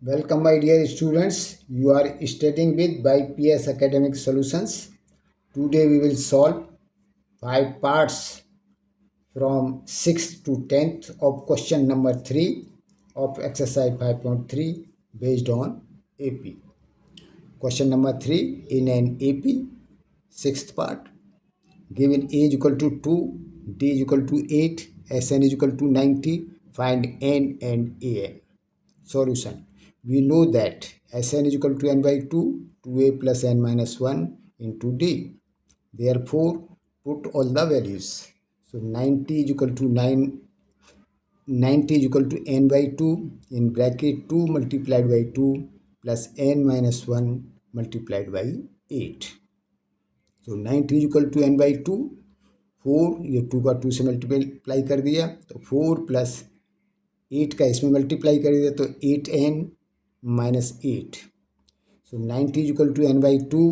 Welcome, my dear students. You are studying with by PS Academic Solutions. Today we will solve 5 parts from 6th to 10th of question number 3 of exercise 5.3 based on AP. Question number 3 in an AP, 6th part. Given A is equal to 2, D is equal to 8, Sn is equal to 90, find n and an. Solution. We know that Sn is equal to n by 2, 2a plus n minus 1 into d. Therefore, put all the values. So 90 is equal to 90 is equal to n by 2 in bracket 2 multiplied by 2 plus n minus 1 multiplied by 8. So 90 is equal to n by 2, 4 ये 2 का 2 से multiply कर दिया तो 4 plus 8 का इसमें multiply कर दिया तो 8n minus 8. So 90 is equal to n by 2,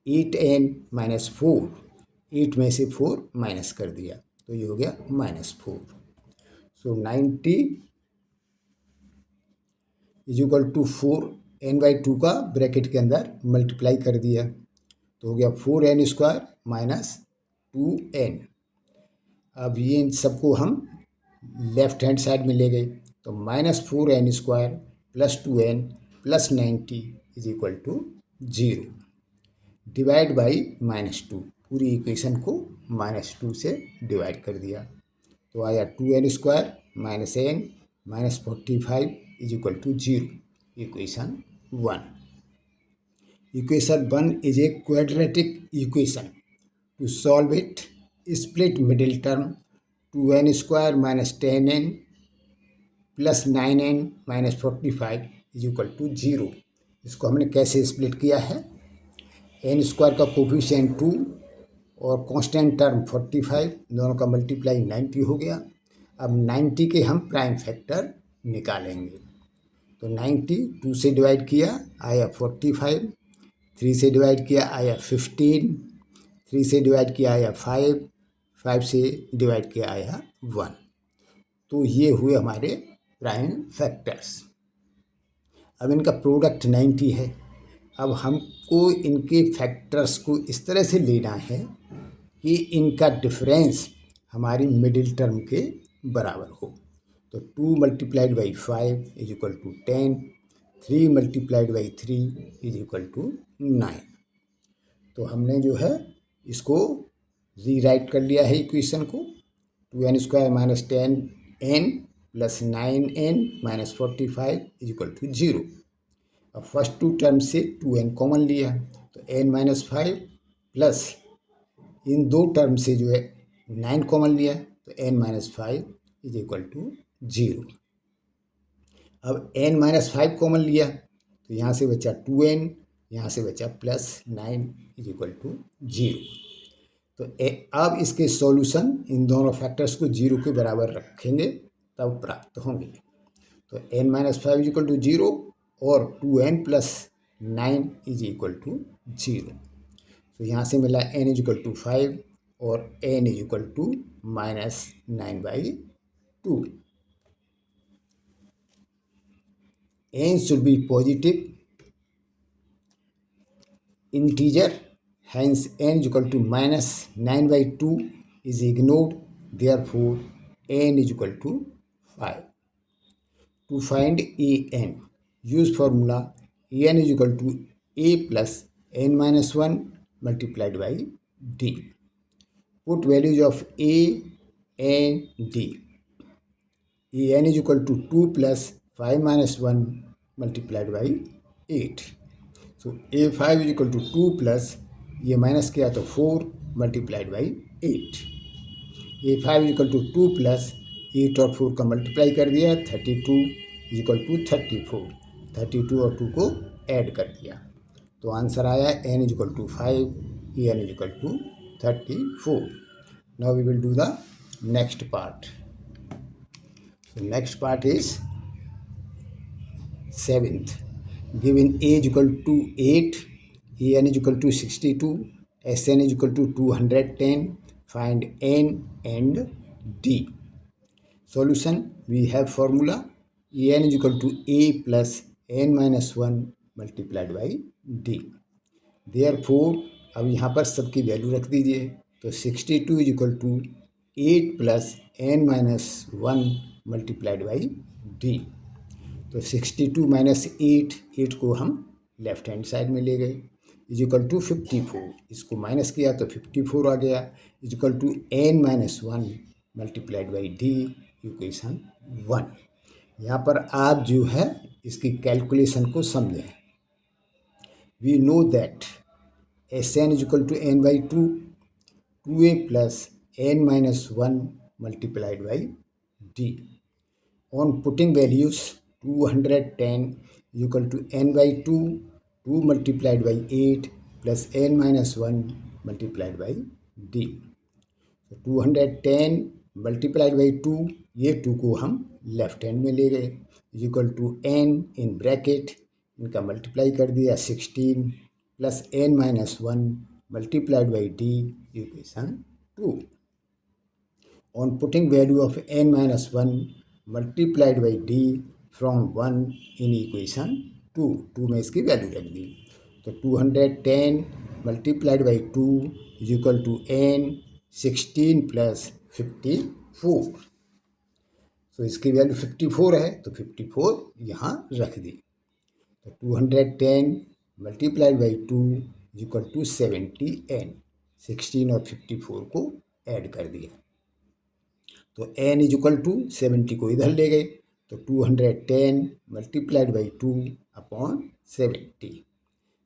8n minus 4. 8 में से 4 माइनस कर दिया तो ये हो गया -4. So 90 is equal to 4 n by 2 का ब्रैकेट के अंदर मल्टीप्लाई कर दिया तो हो गया 4n स्क्वायर माइनस 2n. अब ये इन सबको हम लेफ्ट हैंड साइड में ले गए तो -4n square plus 2n plus 90 is equal to 0. Divide by -2. पूरी इक्वेशन को -2 से डिवाइड कर दिया तो आया 2n square minus n minus 45 is equal to 0. Equation 1. Equation 1 is a quadratic equation. To solve it, split middle term 2n square minus 10n plus 9n minus 45 is equal to 0. इसको हमने कैसे split किया है? n square का coefficient 2 और constant term 45 दोनों का multiply 90 हो गया. अब 90 के हम प्राइम फैक्टर निकालेंगे तो 90 2 से डिवाइड किया आया 45, 3 से डिवाइड किया आया 15, 3 से डिवाइड किया आया 5, 5 से डिवाइड किया आया 1. तो ये हुए हमारे प्राइम फैक्टर्स. अब इनका प्रोडक्ट 90 है. अब हमको इनके फैक्टर्स को इस तरह से लेना है कि इनका डिफरेंस हमारी मिडिल टर्म के बराबर हो. तो 2 multiplied by 5 is equal to 10, 3 multiplied by 3 is equal to 9. तो हमने जो है इसको रीराइट कर लिया है इक्वेशन को. 2n square minus 10n plus 9n minus 45 is equal to 0. अब फर्स्ट 2 टर्म से 2n कॉमन लिया तो n माइनस 5 प्लस इन 2 टर्म से जो है 9 कॉमन लिया तो n minus 5 is equal to 0. अब n माइनस 5 कॉमन लिया तो यहाँ से बचा 2n, यहाँ से बचा प्लस 9 इज इक्वल टू 0. तो अब इसके सॉल्यूशन इन दोनों फैक्टर्स को 0 के बराबर रखेंगे तब प्राप्त होंगे. तो n minus 5 is equal to 0 और 2n plus 9 is equal to 0. तो यहाँ से मिला n इज इक्वल टू 5 और n is equal to minus 9 by 2. n should be positive integer, hence n is equal to minus 9 by 2 is ignored, therefore n is equal to 5. To find an, use formula an is equal to a plus n minus 1 multiplied by d. Put values of a and d. an is equal to 2 plus 5 minus 1 multiplied by 8. So a5 is equal to 2 plus ये minus किया तो 4 multiplied by 8. a5 is equal to 2 plus 8 और 4 का multiply कर दिया 32 is equal to 34. 32 और 2 को add कर दिया तो आंसर आया n is equal to 5, n is equal to 34. Now we will do the next part. So next part is 7th. Given a is equal to 8, an is equal to 62, sn is equal to 210, find n and d. Solution, we have formula A N is equal to A plus N minus one multiplied by D. Therefore अब यहाँ पर सबकी value रख दीजिए, तो 62 is equal to 8 plus N minus one multiplied by D. तो 62 minus 8 को हम लेफ्ट हैंड साइड में ले गए, इज इक्वल टू 54। इसको माइनस किया तो 54 आ गया, is equal to N minus one multiplied by D equation 1। यहाँ पर आप जो है इसकी कैलकुलेशन को समझें। We know that S N is equal to N by two A plus N minus one multiplied by D. On putting values 210 is equal to n by 2 multiplied by 8 plus n minus 1 multiplied by d। तो 210 multiplied by 2, ये 2 को हम left hand में ले गए, is equal to n in bracket, इनका multiply कर दिया 16 plus n minus one multiplied by D equation 2। On putting value of n minus 1 multiplied by d from 1 in equation 2 में इसकी वैल्यू रख दी, तो 210 multiplied by 2 is equal to n 16 plus 54। तो इसकी वैल्यू 54 है, तो 54 यहाँ रख दी। तो 210 multiplied by 2 is equal to 70n। 16 और 54 को ऐड कर दिया, तो n इज इक्वल टू 70 को इधर ले गए, तो 210 मल्टीप्लाइड बाई 2 अपॉन 70।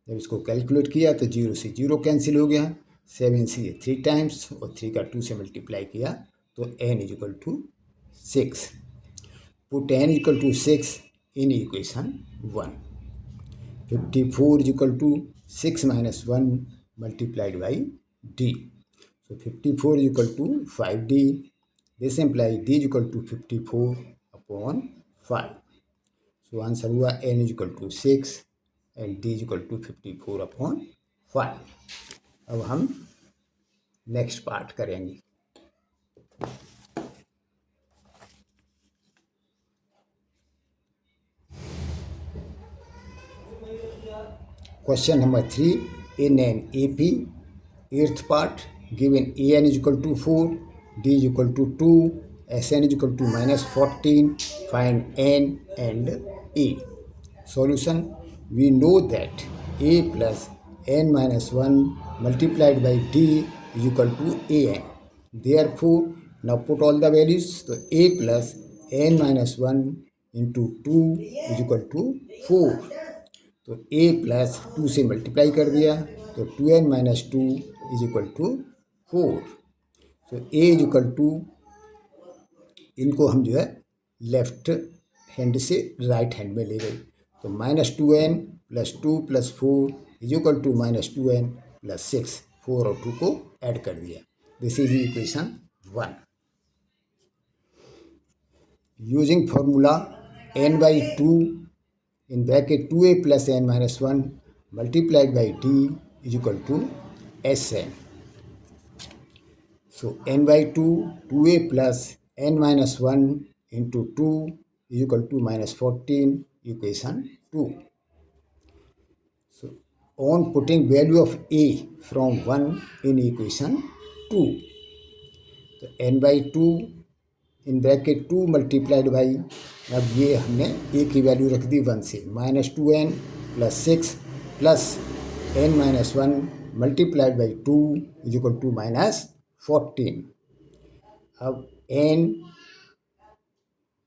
जब इसको कैलकुलेट किया तो 0 से 0 कैंसिल हो गया, 7 से 3 टाइम्स और 3 का 2 से मल्टीप्लाई किया तो n is equal to 6। Put n is equal to 6 in equation 1। 54 is equal to 6 minus 1 multiplied by d। So 54 is equal to 5d. This implies d is equal to 54 upon 5. So answer हुआ n is equal to 6 and d is equal to 54 upon 5। अब हम next part करेंगे। Question number 3, in an AP 8th part, given an is equal to 4, d is equal to 2, sn is equal to minus 14, find n and a. Solution, we know that a plus n minus 1 multiplied by d is equal to an. Therefore, now put all the values, so a plus n minus 1 into 2 is equal to 4. तो a plus 2 से multiply कर दिया तो 2n minus 2 is equal to 4। तो a is equal to, इनको हम जो है लेफ्ट हैंड से राइट हैंड में ले गए, तो minus 2n plus 2 plus 4 is equal to minus 2n plus 6। 4 और 2 को ऐड कर दिया। This is equation 1। Using formula n by 2 in bracket 2a plus n minus 1 multiplied by d is equal to Sn. So n by 2, 2a plus n minus 1 into 2 is equal to minus 14, equation 2. So on putting value of a from 1 in equation 2, तो n by 2 in bracket 2 multiplied by, अब ये हमने ए की value रख दी 1 से, minus 2n plus 6 plus n minus 1 multiplied by 2 is equal to minus 14। अब n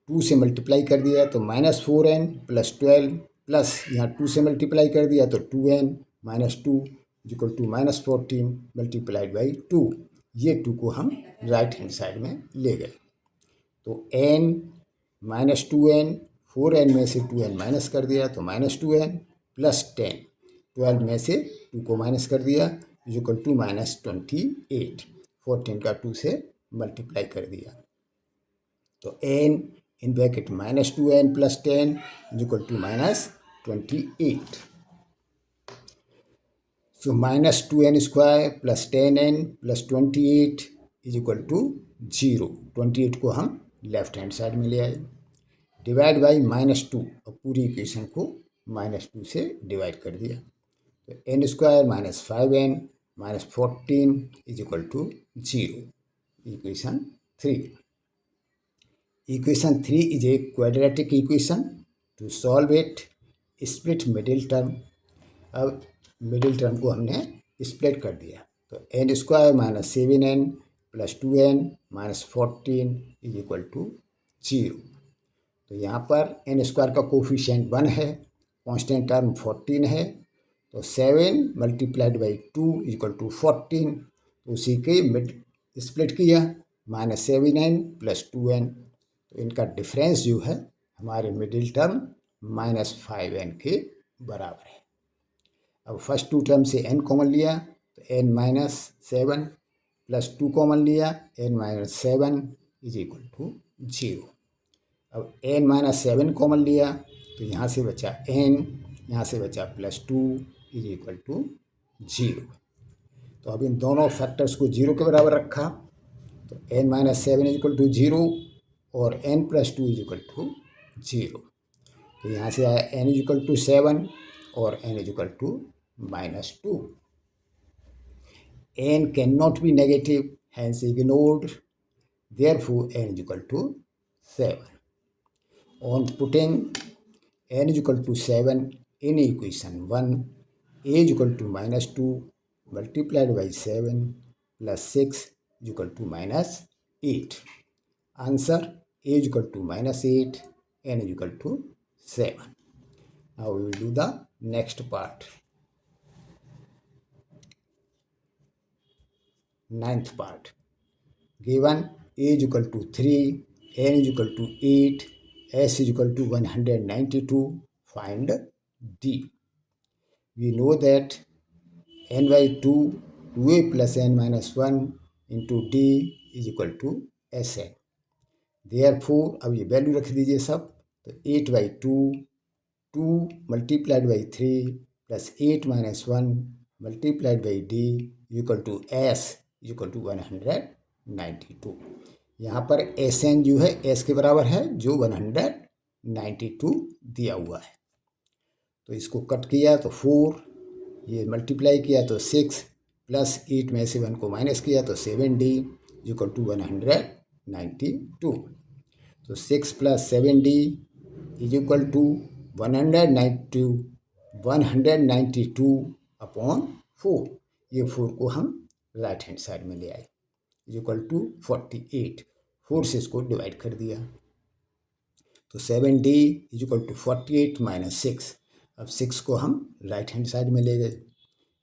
2 से मल्टीप्लाई कर दिया तो माइनस 4n प्लस 12 प्लस यहाँ 2 से मल्टीप्लाई कर दिया तो 2n minus 2 is equal to minus 14 multiplied by 2। ये 2 को हम राइट हैंड साइड में ले गए, तो n माइनस 2n, 4n में से 2n माइनस कर दिया तो माइनस 2n प्लस 10, 12 में से 2 को माइनस कर दिया इज इक्वल टू माइनस 28। 14 का 2 से मल्टीप्लाई कर दिया तो n in bracket minus 2n plus 10 is equal to minus 28। So minus 2n square plus 10n plus 28 is equal to 0। 28 को हम लेफ्ट हैंड साइड में ले आए। डिवाइड बाई -2, और पूरी इक्वेशन को -2 से डिवाइड कर दिया। तो n square minus 5n minus 14 is equal to 0, equation 3। Equation 3 is a quadratic equation. To solve it, split middle term. अब मिडिल टर्म को हमने स्प्लिट कर दिया, तो n square minus 7n plus 2n minus 14 is equal to 0। तो यहाँ पर n square का कोफिशिएंट 1 है, कांस्टेंट टर्म 14 है, तो 7 multiplied by 2 is equal to 14, तो उसी के मिड स्प्लिट किया, माइनस 7n प्लस 2n, तो इनका डिफरेंस जो है हमारे मिडिल टर्म -5n के बराबर है। अब फर्स्ट टू टर्म से n कॉमन लिया, तो n माइनस 7 प्लस 2 कॉमन लिया, n minus 7 is equal to 0। अब n माइनस 7 कॉमन लिया, तो यहाँ से बचा n, यहाँ से बचा प्लस 2 इज इक्वल टू 0। तो अब इन दोनों फैक्टर्स को 0 के बराबर रखा, तो n minus 7 is equal to 0 और n plus 2 is equal to 0। तो यहाँ से आया n इज इक्वल टू 7 और n is equal to -2। n can not be negative, hence ignored, therefore n is equal to 7। On putting n is equal to 7 in equation 1, a is equal to -2 multiplied by 7 plus 6 is equal to -8। Answer a is equal to -8, n is equal to 7. Now we will do the next part. Ninth part. Given a is equal to 3, n is equal to 8, s is equal to 192, find d. We know that n by 2, 2a plus n minus 1 into d is equal to sn. Therefore अब ये value रख दीजिए सब, तो 8/2, 2 multiplied by 3 plus 8 minus 1 multiplied by d equal to s equal to 192। यहाँ पर Sn जो है s के बराबर है, जो 192 दिया हुआ है। तो इसको कट किया तो 4, ये मल्टीप्लाई किया तो 6, प्लस 8 में से 1 को माइनस किया तो 7d इक्वल टू 192। तो 6 plus 7d is equal to 192 upon 4। ये 4 को हम राइट हैंड साइड में ले आए, इज इक्वल टू 48। 4 से इसको डिवाइड कर दिया, तो 7d is equal to 48 minus 6। अब 6 को हम राइट हैंड साइड में ले गए,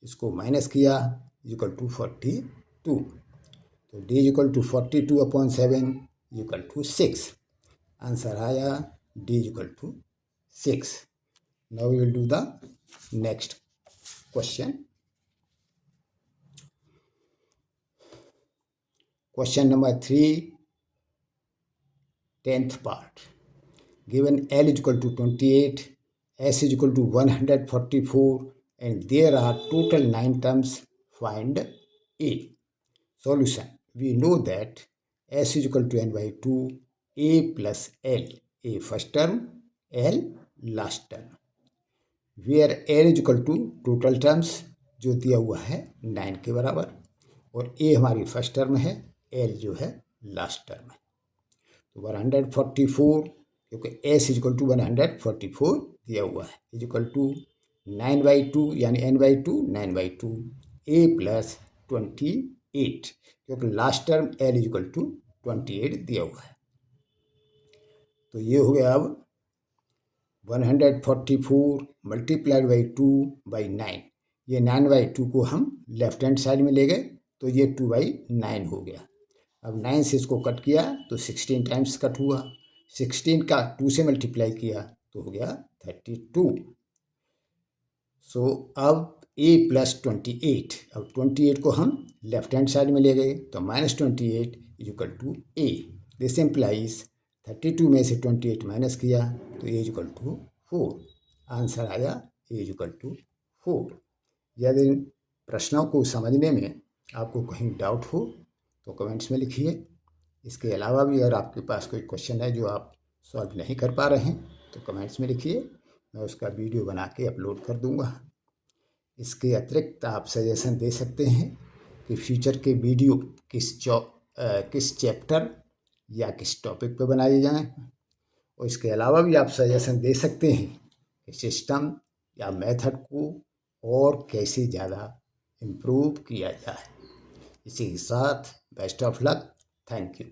इसको माइनस किया, इज इक्वल टू 42। तो d is equal to 42 upon 7 is equal to 6। Answer आया d is equal to 6। Now we will do the next question. Question number 3, 10th part. Given L is equal to 28, S is equal to 144, and there are total 9 terms, find A. Solution. We know that S is equal to n by 2, A plus L. A first term, L last term. Where L is equal to total terms, जो दिया हुआ है 9 के बराबर, और A हमारी first term है, L जो है लास्ट टर्म है। तो 144, क्योंकि S इज इक्वल टू 144 दिया हुआ है, इज इक्वल टू 9/2 यानी n/2 9/2 A प्लस 28, क्योंकि last term L is equal to 28 दिया हुआ है। तो ये हो गया अब 144 मल्टीप्लाइड बाई 2/9। ये 9/2 को हम लेफ्ट हैंड साइड में ले गए, तो ये 2/9 हो गया। अब 9 से इसको कट किया तो 16 टाइम्स कट हुआ, 16 का 2 से मल्टीप्लाई किया तो हो गया 32। सो अब a प्लस 28, अब 28 को हम लेफ्ट हैंड साइड में ले गए, तो -28 is equal to a। This implies 32 में से 28 माइनस किया तो a is equal to 4। Answer आया a इज इक्वल टू 4। यदि प्रश्नों को समझने में आपको कहीं डाउट हो तो कमेंट्स में लिखिए। इसके अलावा भी अगर आपके पास कोई क्वेश्चन है जो आप सॉल्व नहीं कर पा रहे हैं तो कमेंट्स में लिखिए, मैं उसका वीडियो बना के अपलोड कर दूंगा। इसके अतिरिक्त आप सजेशन दे सकते हैं कि फ्यूचर के वीडियो किस चैप्टर या किस टॉपिक पर बनाए जाएं। और इसके अलावा भी आप सजेशन दे सकते हैं कि सिस्टम या मेथड को और कैसे ज़्यादा इम्प्रूव किया जाए। इसी के साथ best of luck. Thank you.